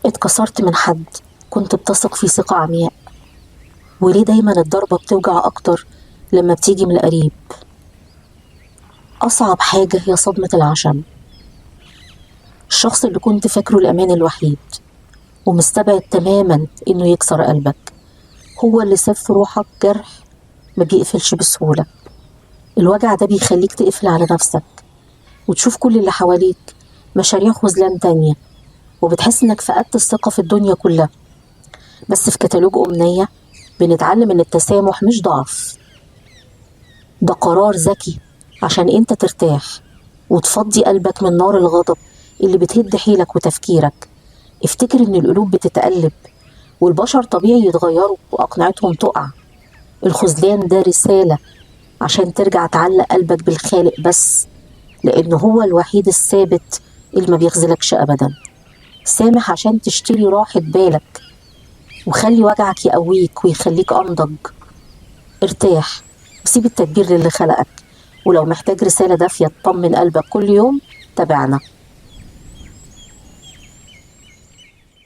اتكسرت من حد كنت بتثق فيه ثقة عمياء؟ وليه دايما الضربة بتوجع أكتر لما بتيجي من القريب؟ أصعب حاجة هي صدمة العشم. الشخص اللي كنت فاكره الأمان الوحيد ومستبعد تماما إنه يكسر قلبك هو اللي ساب في روحك جرح ما بيقفلش بسهولة. الوجع ده بيخليك تقفل على نفسك وتشوف كل اللي حواليك مشاريع خذلان تانية، وبتحس إنك فقدت الثقة في الدنيا كلها. بس في كتالوج أمنية بنتعلم إن التسامح مش ضعف، ده قرار ذكي عشان انت ترتاح وتفضي قلبك من نار الغضب اللي بتهد حيلك وتفكيرك. افتكر ان القلوب بتتقلب والبشر طبيعي يتغيروا واقنعتهم تقع. الخذلان ده رسالة عشان ترجع تعلق قلبك بالخالق بس، لانه هو الوحيد الثابت اللي ما بيخذلكش ابدا. سامح عشان تشتري راحة بالك، وخلي وجعك يقويك ويخليك انضج. ارتاح وسيب التدبير للي خلقك، ولو محتاج رسالة دافية تطمن قلبك كل يوم تابعنا.